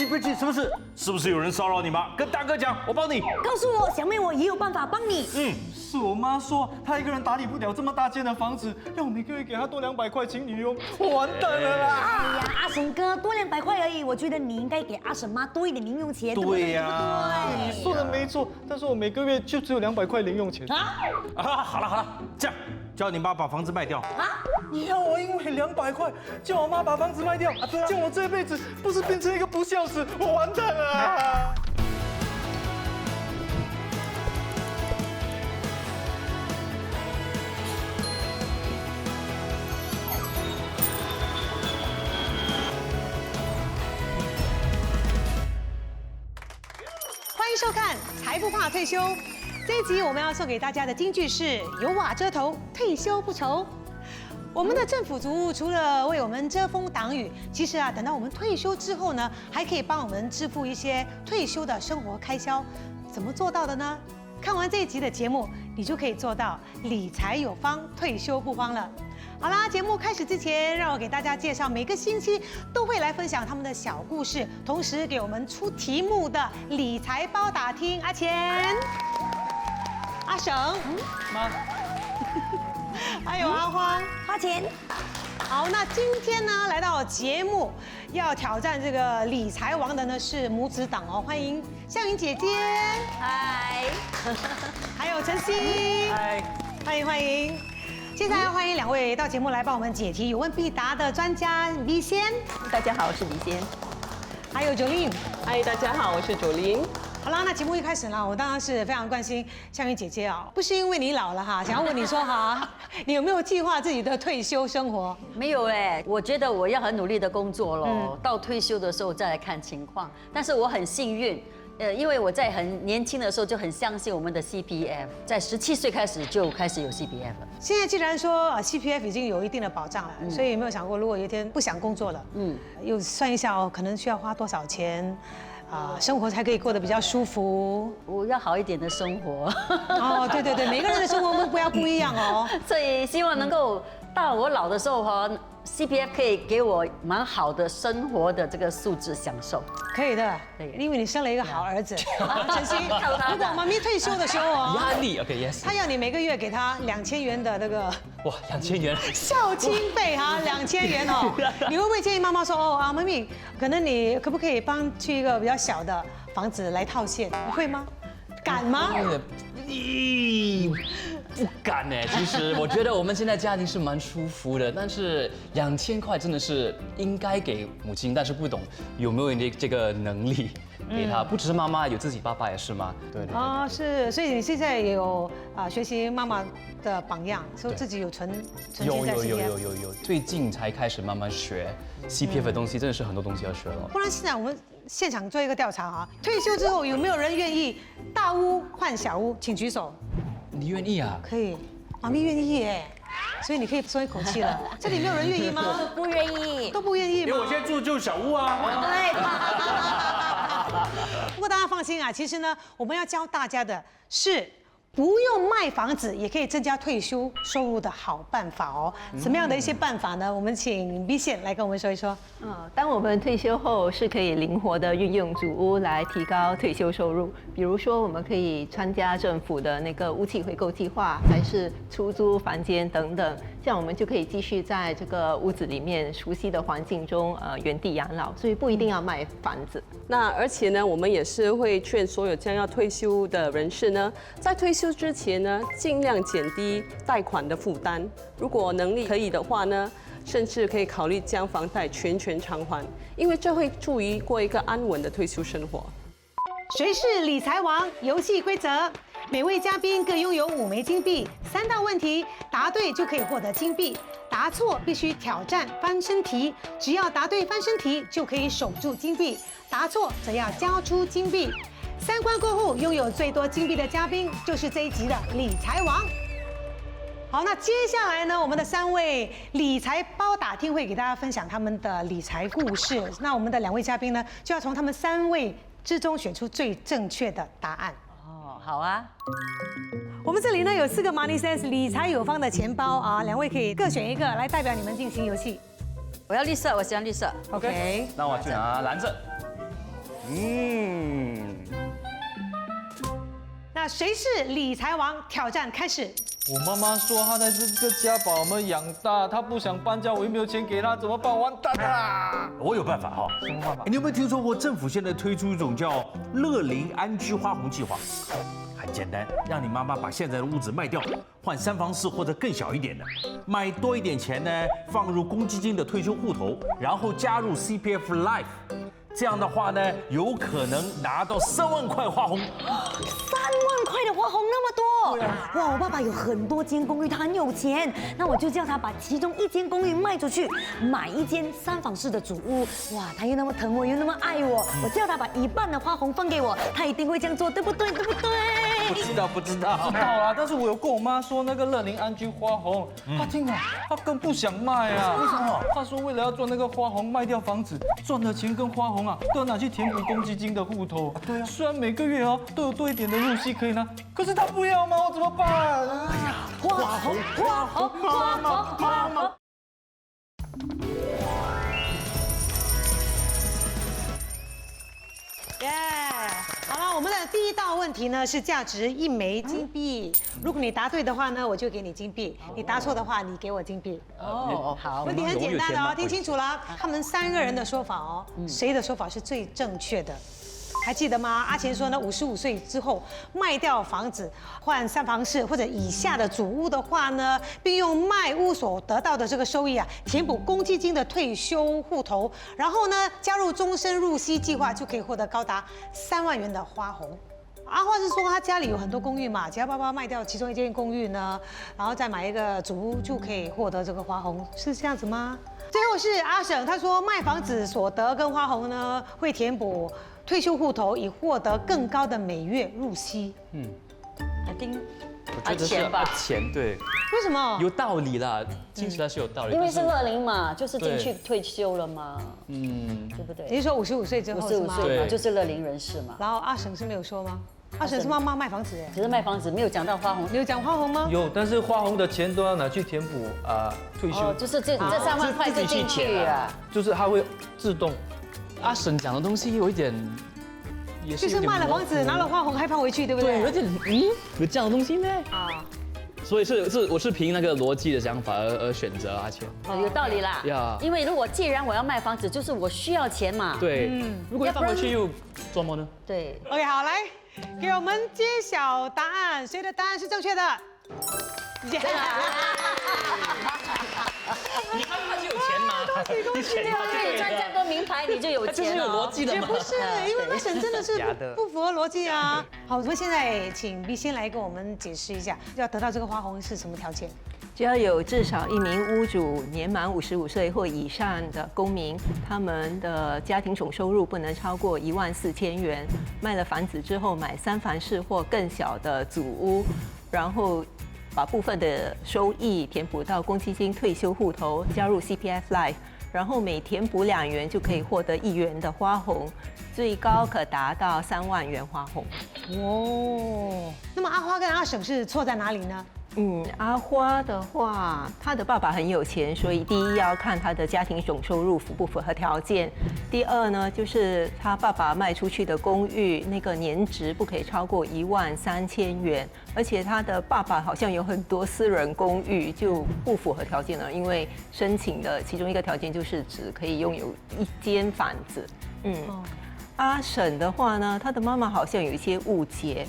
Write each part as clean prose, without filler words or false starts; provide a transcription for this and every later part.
别急，什么事？是不是有人骚扰你吗？跟大哥讲，我帮你。告诉我，小妹，我也有办法帮你。是我妈说她一个人打理不了这么大间的房子，要我每个月给她多200块请女佣，我完蛋了啦！哎呀，阿婶哥，多200块而已，我觉得你应该给阿婶妈多一点零用钱，对不对？对呀你说的没错，但是我每个月就只有200块零用钱。好了，这样叫你妈把房子卖掉。你要我因为200块叫我妈把房子卖掉，叫我这辈子不是变成一个不孝子，我完蛋了啊！欢迎收看《财不怕退休》。这一集我们要送给大家的金句是“有瓦遮头，退休不愁”。我们的政府职务除了为我们遮风挡雨，其实等到我们退休之后呢，还可以帮我们支付一些退休的生活开销。怎么做到的呢？看完这一集的节目，你就可以做到理财有方，退休不慌了。好啦，节目开始之前，让我给大家介绍每个星期都会来分享他们的小故事，同时给我们出题目的理财包打听。阿钱、阿省、妈，还有阿欢、花钱。好，那今天呢，来到节目要挑战这个理财王的呢是母子档哦，欢迎向云姐姐，嗨，还有晨曦，嗨，欢迎。现在要欢迎2位到节目来帮我们解题，有问必答的专家李仙，大家好，我是李仙。还有9令。嗨，大家好，我是9令。好啦，那节目一开始呢，我当然是非常关心向云姐姐啊，不是因为你老了哈，想要问你说哈，你有没有计划自己的退休生活？没有哎，我觉得我要很努力的工作咯，到退休的时候再来看情况。但是我很幸运，因为我在很年轻的时候就很相信我们的 CPF， 在17岁开始就开始有 CPF 了。现在既然说CPF 已经有一定的保障了，所以有没有想过，如果有一天不想工作了，又算一下哦，可能需要花多少钱？生活才可以过得比较舒服。我要好一点的生活。哦，对，每个人的生活目标不一样哦。所以希望能够到我老的时候哈，CPF 可以给我蛮好的生活的这个素质享受。可以的，对因为你生了一个好儿子。晨曦，如果妈咪退休的时候哦，压力 OK，yes。他要你每个月给他2000元的那个哇，2000元，孝亲费哈，2000元哦。你会不会建议妈妈说哦妈咪，可能你可不可以帮去一个比较小的房子来套现？你会吗？敢吗？不敢呢。其实我觉得我们现在家庭是蛮舒服的，但是2000块真的是应该给母亲，但是不懂有没有这个能力给她。不只是妈妈，有自己爸爸也是吗？对。哦，是，所以你现在也有学习妈妈的榜样，所以自己有存钱在 CPF。有，最近才开始慢慢学 CPF 的东西，真的是很多东西要学了。不然现在我们现场做一个调查哈，退休之后有没有人愿意大屋换小屋？请举手。你愿意啊？可以，妈咪愿意耶，所以你可以松一口气了。这里没有人愿意吗？不愿意。都不愿意吗？因为我现在住的就是小屋啊。对。不过大家放心啊，其实呢，我们要教大家的是不用卖房子也可以增加退休收入的好办法哦。什么样的一些办法呢？我们请 B 线来跟我们说一说。当我们退休后是可以灵活的运用祖屋来提高退休收入，比如说我们可以参加政府的那个屋契回购计划，还是出租房间等等，这样我们就可以继续在这个屋子里面熟悉的环境中原地养老，所以不一定要卖房子。那而且呢，我们也是会劝所有将要退休的人士呢，在退休之前呢，尽量减低贷款的负担。如果能力可以的话呢，甚至可以考虑将房贷全偿还，因为这会助于过一个安稳的退休生活。谁是理财王？游戏规则：每位嘉宾各拥有5枚金币，3道问题答对就可以获得金币，答错必须挑战翻身题。只要答对翻身题，就可以守住金币；答错则要交出金币。3关过后，拥有最多金币的嘉宾就是这一集的理财王。好，那接下来呢，我们的3位理财包打听会给大家分享他们的理财故事。那我们的2位嘉宾呢，就要从他们3位之中选出最正确的答案。哦，好啊。我们这里呢有4个 Money Sense 理财有方的钱包啊，2位可以各选一个来代表你们进行游戏。我要绿色，我喜欢绿色。 OK。那我去拿蓝色。那谁是理财王？挑战开始。我妈妈说她在这个家把我们养大，她不想搬家，我又没有钱给她，怎么办？完蛋啦！我有办法哈。什么办法？你有没有听说过政府现在推出一种叫乐龄安居花红计划？很简单，让你妈妈把现在的屋子卖掉，换3房4或者更小一点的，卖多一点钱呢，放入公积金的退休户头，然后加入 CPF Life。这样的话呢，有可能拿到3万块花红。3万块的花红那么多，哇！我爸爸有很多间公寓，他很有钱，那我就叫他把其中1间公寓卖出去，买一间3房4的主屋。哇，他又那么疼我，又那么爱我，我叫他把1半的花红分给我，他一定会这样做，对不对？对不对？不知道。知道啦，但是我有跟我妈说那个乐龄安居花红，她听了她更不想卖啊。为什么？她说为了要赚那个花红，卖掉房子，赚的钱跟花红啊都要拿去填补公积金的户头。对啊，虽然每个月哦都有多一点的入息可以拿，可是她不要嘛，我怎么办？花红。耶！好了，我们的第一道问题呢是价值1枚金币。如果你答对的话呢，我就给你金币；你答错的话，你给我金币。哦，好。问题很简单的哦，听清楚了，他们3个人的说法哦，谁的说法是最正确的？还记得吗？阿钱说呢，55岁之后卖掉房子，换3房4或者以下的主屋的话呢，并用卖屋所得到的这个收益啊，填补公积金的退休户头，然后呢，加入终身入息计划，就可以获得高达3万元的花红。阿花是说他家里有很多公寓嘛，只要爸爸卖掉其中1间公寓呢，然后再买一个主屋就可以获得这个花红，是这样子吗？最后是阿省，他说卖房子所得跟花红呢，会填补退休户头，以获得更高的每月入息。I think 我觉得是吧，钱对，为什么？有道理啦，听起来是有道理。因为是乐龄嘛，就是进去退休了嘛，嗯，对不对？你是说55岁之后是55吗？岁嘛，对就是乐龄人士嘛。然后阿省是没有说吗？阿省是妈妈卖房子哎，只是卖房子，没有讲到花红。你有讲花红吗？有，但是花红的钱都要拿去填补退休，就是这3万块就进去啊。就是它会自动。阿婶讲的东西有一点，也是就是卖了房子拿了花红还放回去，对不对？对，有点有这样的东西咩？啊，所以我是凭那个逻辑的想法而选择阿钱。有道理啦。呀因为如果既然我要卖房子，就是我需要钱嘛。对，如果要放回去又做么呢？对。 OK， 好，来给我们揭晓答案，谁的答案是正确的？你看他就有钱嘛，对，赚这么多名牌，你就有钱了。这是有逻辑的嘛？也不是，因为那省真的是不符合逻辑啊。好，我们现在请 B 先来跟我们解释一下，要得到这个花红是什么条件？只要有至少1名屋主年满55岁或以上的公民，他们的家庭总收入不能超过14000元。卖了房子之后，买3房4或更小的组屋，然后把部分的收益填补到公积金退休户头，加入 CPF Life， 然后每填补2元就可以获得1元的花红，最高可达到3万元花红。哦，那么阿花跟阿省是错在哪里呢？阿花的话，她的爸爸很有钱，所以第一要看她的家庭总收入符不符合条件。第二呢，就是她爸爸卖出去的公寓那个年值不可以超过13000元，而且她的爸爸好像有很多私人公寓，就不符合条件了，因为申请的其中一个条件就是只可以拥有1间房子。阿婶的话呢，她的妈妈好像有一些误解。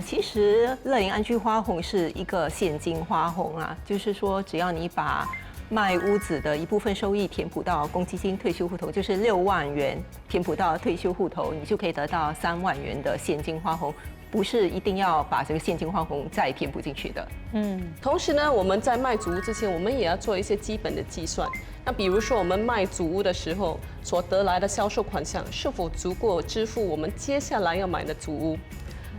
其实乐龄安居花红是一个现金花红啊，就是说只要你把卖屋子的一部分收益填补到公积金退休户头，就是6万元填补到退休户头，你就可以得到3万元的现金花红，不是一定要把这个现金花红再填补进去的。同时呢，我们在卖主屋之前，我们也要做一些基本的计算。那比如说，我们卖主屋的时候所得来的销售款项是否足够支付我们接下来要买的主屋？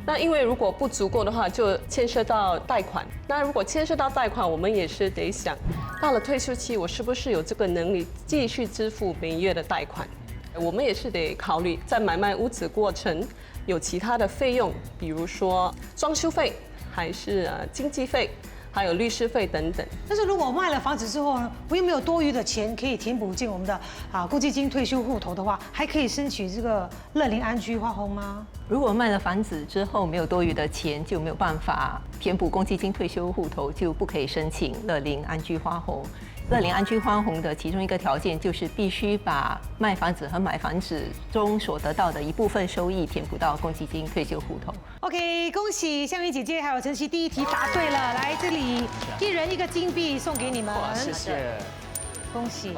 那因为如果不足够的话，就牵涉到贷款。那如果牵涉到贷款，我们也是得想，到了退休期，我是不是有这个能力继续支付每月的贷款？我们也是得考虑，在买卖屋子过程有其他的费用，比如说装修费，还是经纪费，还有律师费等等。但是如果我卖了房子之后呢，我又没有多余的钱可以填补进我们的公积金退休户头的话，还可以申请这个乐龄安居花红吗？如果卖了房子之后没有多余的钱，就没有办法填补公积金退休户头，就不可以申请乐龄安居花红。乐龄安居花红的其中一个条件就是必须把卖房子和买房子中所得到的一部分收益填补到公积金退休户头。OK， 恭喜香云姐姐还有晨曦第一题答对了，来这里一人一个金币送给你们，谢谢。恭喜。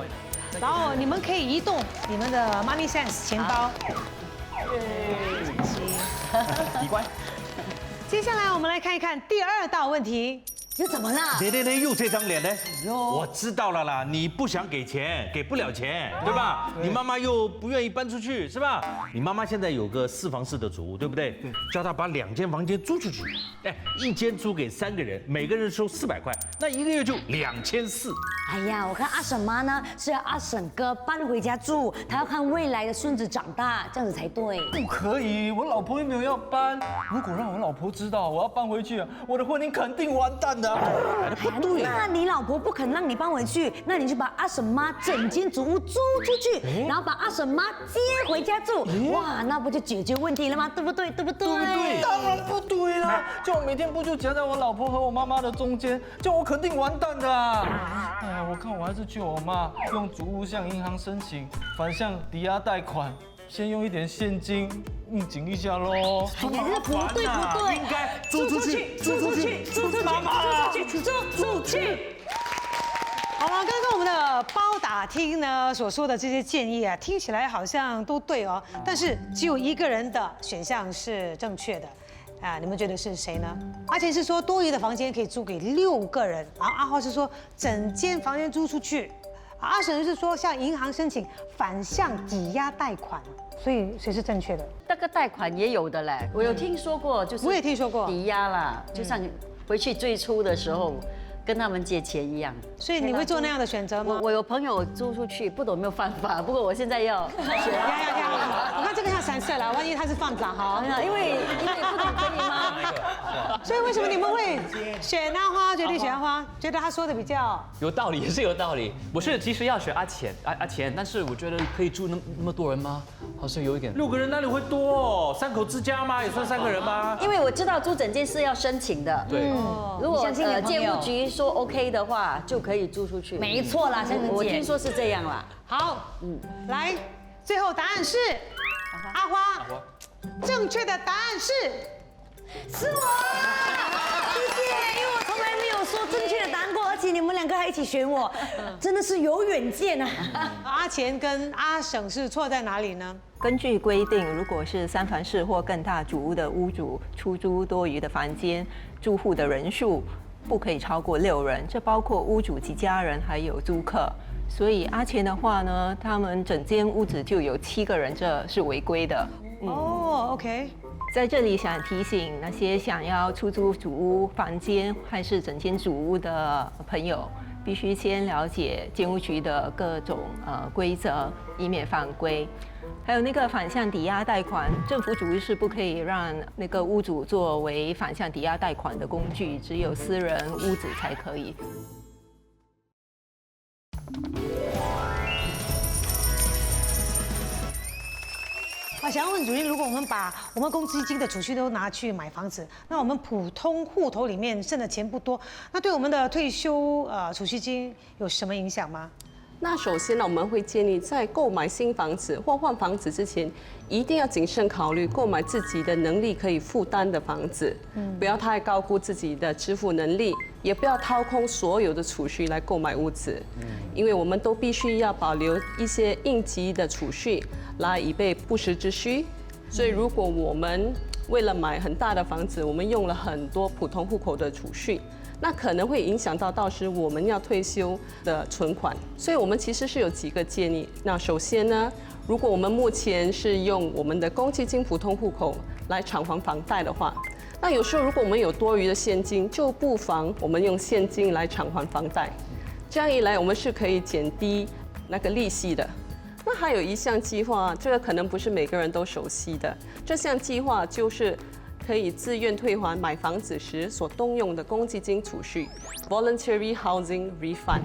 然后你们可以移动你们的 Money Sense 钱包。你乖。接下来我们来看一看第2道问题。又怎么啦？又这张脸呢？我知道了啦，你不想给钱，给不了钱，对吧？你妈妈又不愿意搬出去，是吧？你妈妈现在有个4房4的主屋，对不对？对。叫她把2间房间租出去，哎，1间租给3个人，每个人收400块，那1个月就2400。哎呀，我看阿婶妈呢是要阿婶哥搬回家住，她要看未来的孙子长大，这样子才对。不可以，我老婆又没有要搬。如果让我老婆知道我要搬回去，我的婚姻肯定完蛋的。不对，那你老婆不肯让你搬回去，那你就把阿婶妈整间主屋租出去，然后把阿婶妈接回家住，哇，那不就解决问题了吗？对不对？对不对？当然不对啦！叫我每天不就夹在我老婆和我妈妈的中间，叫我肯定完蛋的啊！哎呀，我看我还是去我妈用主屋向银行申请反向抵押贷款，先用一点现金应景一下喽。哎呀，这不对不对，应该租出去，租出去，租出去，妈妈，租出去。好了，刚刚我们的包打听呢所说的这些建议啊，听起来好像都对哦，但是只有1个人的选项是正确的。啊，你们觉得是谁呢？阿钱是说多余的房间可以租给6个人，然后阿花是说整间房间租出去，阿婶是说向银行申请反向抵押贷款，所以谁是正确的？那个贷款也有的嘞，我有听说过，就是我也听说过抵押啦，就像回去最初的时候跟他们借钱一样。所以你会做那样的选择吗？我有朋友租出去，不懂有没有犯法，不过我现在要选。呀，我看这个像闪色了，万一他是放长哈，因为不懂可以吗？所以为什么你们会选阿花？决定选阿花，觉得他说的比较有道理，也是有道理。我是其实要选阿钱，但是我觉得可以住那么多人吗？好像有一点。6个人哪里会多？3口之家吗？也算3个人吗？因为我知道租整间是要申请的。对。如果建屋局说 OK 的话，就可以租出去。没错啦，香我听说是这样啦。好，来，最后答案是阿花，正确的答案是我，谢谢，因为我从来没有说正确的答案过，而且你们2个还一起选我，真的是有远见啊！阿钱跟阿婶是错在哪里呢？根据规定，如果是3房4或更大主屋的屋主出租多余的房间，住户的人数不可以超过6人，这包括屋主及家人还有租客。所以阿钱的话呢，他们整间屋子就有7个人，这是违规的。哦 ，OK。在这里想提醒那些想要出租主屋房间还是整间主屋的朋友，必须先了解建屋局的各种规则，以免犯规。还有那个反向抵押贷款，政府主意是不可以让那个屋主作为反向抵押贷款的工具，只有私人屋子才可以。想要问主任，如果我们把我们公积金的储蓄都拿去买房子，那我们普通户头里面剩的钱不多，那对我们的退休储蓄金有什么影响吗？那首先呢，我们会建议在购买新房子或换房子之前，一定要谨慎考虑购买自己的能力可以负担的房子，不要太高估自己的支付能力，也不要掏空所有的储蓄来购买屋子，因为我们都必须要保留一些应急的储蓄，来以备不时之需。所以，如果我们为了买很大的房子，我们用了很多普通户口的储蓄，那可能会影响到时我们要退休的存款，所以我们其实是有几个建议。那首先呢，如果我们目前是用我们的公积金普通户口来偿还房贷的话，那有时候如果我们有多余的现金，就不妨我们用现金来偿还房贷，这样一来我们是可以减低那个利息的。那还有一项计划，这个可能不是每个人都熟悉的，这项计划就是可以自愿退还买房子时所动用的公积金储蓄 （Voluntary Housing Refund）。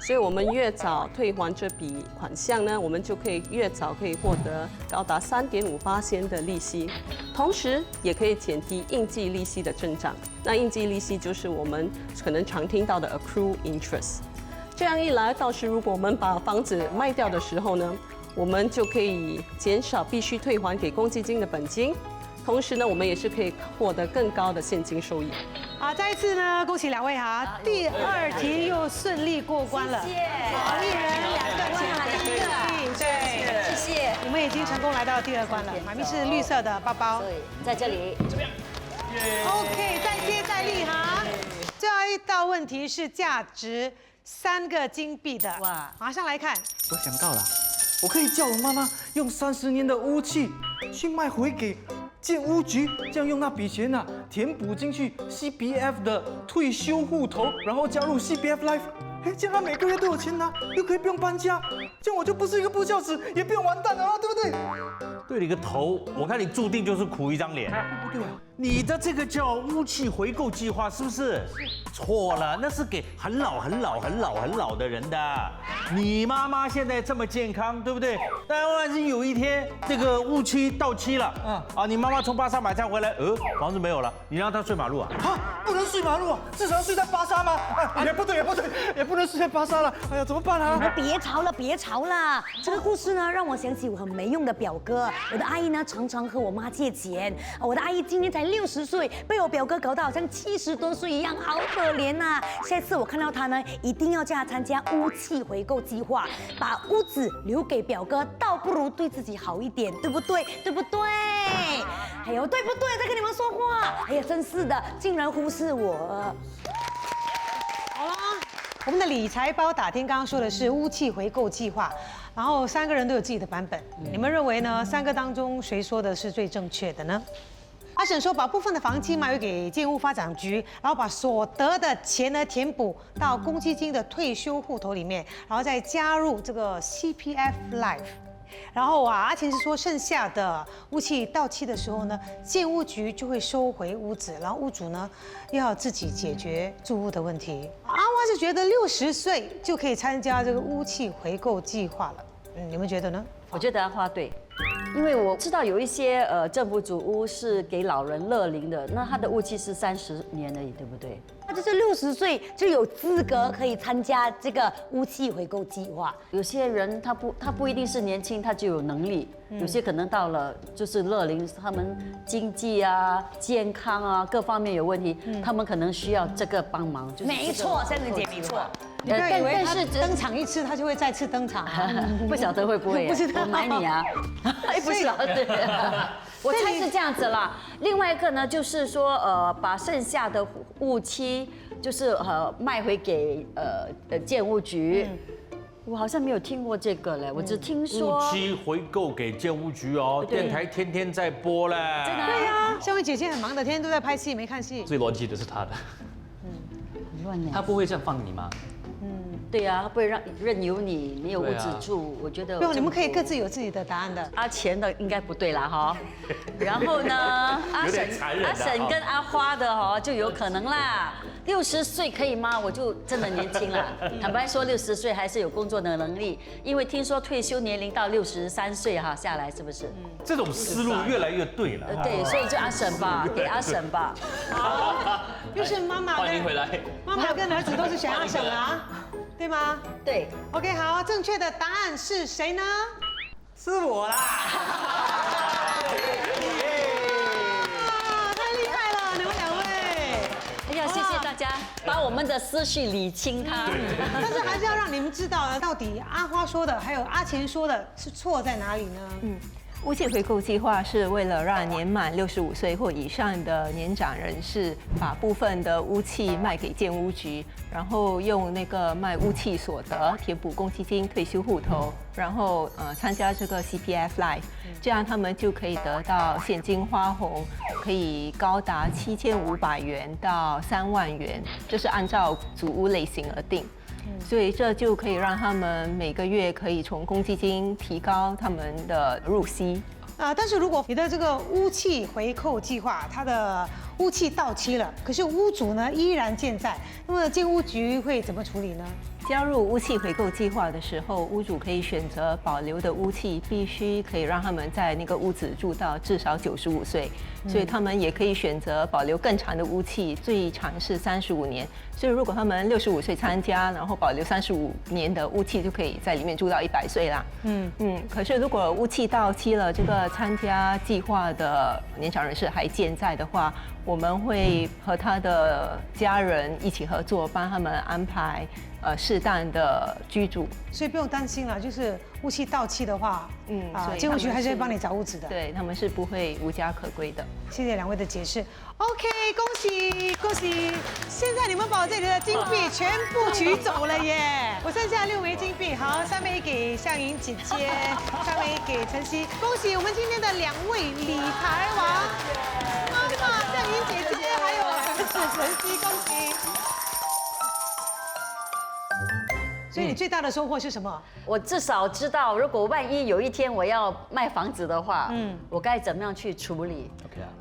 所以我们越早退还这笔款项呢，我们就可以越早可以获得高达3.58%的利息，同时也可以减低应计利息的增长。那应计利息就是我们可能常听到的 accrued interest。这样一来，到时如果我们把房子卖掉的时候呢，我们就可以减少必须退还给公积金的本金，同时呢，我们也是可以获得更高的现金收益。好，再一次呢，恭喜两位哈，第2题又顺利过关了，谢谢好，一人2个钱币，对，谢谢。你们已经成功来到第2关了。妈咪是绿色的包包对，在这里。 ，OK， 再接再厉哈。最后一道问题是价值3个金币的，哇哇，马上来看。我想到了，我可以叫我妈妈用30年的屋契去卖回给建屋局，这样用那笔钱啊填补进去 CPF 的退休户头，然后加入 CPF Life。哎，这样他每个月都有钱拿，又可以不用搬家，这样我就不是一个不孝子，也不用完蛋了啊，对不对？对了个头，我看你注定就是苦一张脸。不对啊，你的这个叫屋契回购计划是不是？错了，那是给很老的人的。你妈妈现在这么健康，对不对？但万一有一天这个屋契到期了，你妈妈从巴沙买菜回来，房子没有了，你让她睡马路啊？啊，不能睡马路啊，至少要睡在巴沙吗？哎，也不对，也不能睡在巴沙了。哎呀，怎么办啊？别吵了！这个故事呢，让我想起我很没用的表哥。我的阿姨呢，常常和我妈借钱。我的阿姨今年才60岁，被我表哥搞得好像70多岁一样，好可怜呐！下次我看到她呢，一定要叫她参加屋契回购计划，把屋子留给表哥，倒不如对自己好一点，对不对？对不对？哎呦，对不对？在跟你们说话。哎呀，真是的，竟然忽视我。好了，我们的理财包打听刚刚说的是屋契回购计划，然后3个人都有自己的版本，你们认为呢？3个当中谁说的是最正确的呢？阿婶说把部分的房契卖回给建屋发展局，然后把所得的钱呢填补到公积金的退休户头里面，然后再加入这个 CPF Life。然后阿钱是说剩下的屋契到期的时候呢，建屋局就会收回屋子，然后屋主呢要自己解决住屋的问题。阿花是觉得60岁就可以参加这个屋契回购计划了，你们觉得呢？我觉得阿花对，因为我知道有一些政府组屋是给老人乐龄的，那他的屋期是30年而已，对不对？他就是60岁就有资格可以参加这个屋契回购计划。有些人他不一定是年轻，他就有能力，有些可能到了就是乐龄，他们经济啊、健康啊各方面有问题，他们可能需要这个帮忙。就是没错，香玲姐没错。你不要以为他但是登场一次，他就会再次登场啊！不晓得会不会、啊？不知道我买你啊！哎，不晓得。我猜是这样子啦。另外一个呢，就是说把剩下的屋期就是卖回给建屋局。我好像没有听过这个嘞，我只听说屋期回购给建屋局哦，电台天天在播嘞。真的对呀，香薇姐姐很忙的，天天都在拍戏，没看戏。最逻辑的是他的，很乱呢。他不会这样放你吗？对呀，他不会任由你没有屋子住，我觉得。不用，你们可以各自有自己的答案的。阿钱的应该不对啦哈，然后呢，阿婶跟阿花的哈就有可能啦。60岁可以吗？我就真的年轻了。坦白说，60岁还是有工作的能力，因为听说退休年龄到63岁哈下来，是不是？这种思路越来越对了。对，所以就阿婶吧，给阿婶吧。好，就是妈妈欢迎回来。妈妈跟儿子都是选阿婶啊，对吗？对。OK， 好，正确的答案是谁呢？是我啦！太厉害了，你们2位。哎呀，谢谢大家把我们的思绪理清它。但是还是要让你们知道呢，到底阿花说的还有阿钱说的是错在哪里呢？屋契回购计划是为了让年满65岁或以上的年长人士把部分的屋契卖给建屋局，然后用那个卖屋契所得填补公积金退休户头，然后参加这个 CPF Life， 这样他们就可以得到现金花红，可以高达7500元到3万元，这是按照组屋类型而定。所以这就可以让他们每个月可以从公积金提高他们的入息。但是如果你的这个屋契回扣计划，它的屋契到期了，可是屋主呢依然健在，那么建屋局会怎么处理呢？加入屋契回购计划的时候，屋主可以选择保留的屋契，必须可以让他们在那个屋子住到至少95岁，所以他们也可以选择保留更长的屋契，最长是35年。所以如果他们65岁参加，然后保留35年的屋契，就可以在里面住到100岁啦。可是如果屋契到期了，这个参加计划的年长人士还健在的话，我们会和他的家人一起合作，帮他们安排适当的居住。所以不用担心了，就是屋契到期的话，所以建屋局还是会帮你找屋子的。对，他们是不会无家可归的。谢谢两位的解释。OK， 恭喜恭喜！现在你们把我这里的金币全部取走了耶！我剩下6枚金币，好，3枚给向莹姐姐，3枚给晨曦。恭喜我们今天的2位理财王，妈妈向莹姐姐还有儿子晨曦，恭喜！所以你最大的收获是什么？我至少知道，如果万一有一天我要卖房子的话，我该怎么样去处理。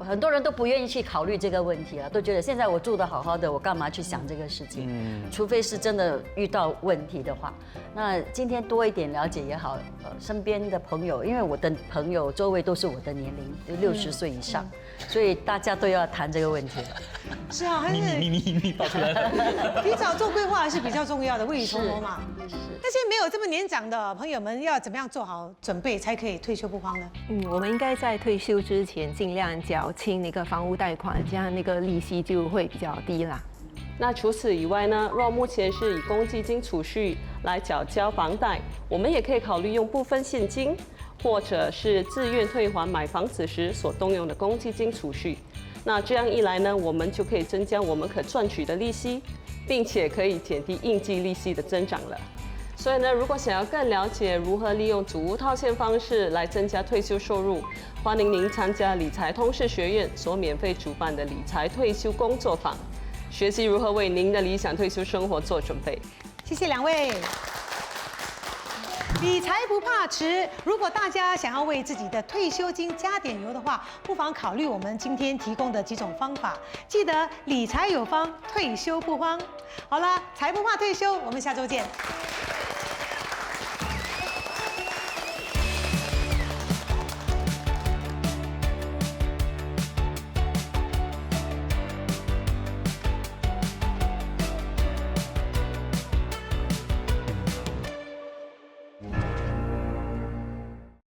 很多人都不愿意去考虑这个问题了，都觉得现在我住得好好的，我干嘛去想这个事情？除非是真的遇到问题的话。那今天多一点了解也好，身边的朋友，因为我的朋友周围都是我的年龄，60岁以上，所以大家都要谈这个问题。是啊，还是秘密爆出来了。提早做规划还是比较重要的，未雨绸缪嘛。那些没有这么年长的朋友们，要怎么样做好准备才可以退休不慌呢？我们应该在退休之前尽量缴清那个房屋贷款，这样那个利息就会比较低啦。那除此以外呢，若目前是以公积金储蓄来缴交房贷，我们也可以考虑用部分现金，或者是自愿退还买房子时所动用的公积金储蓄。那这样一来呢，我们就可以增加我们可赚取的利息，并且可以减低应计利息的增长了。所以呢，如果想要更了解如何利用祖屋套现方式来增加退休收入，欢迎您参加理财通识学院所免费主办的理财退休工作坊，学习如何为您的理想退休生活做准备。谢谢两位。理财不怕迟，如果大家想要为自己的退休金加点油的话，不妨考虑我们今天提供的几种方法。记得理财有方，退休不慌。好了，财不怕退休，我们下周见。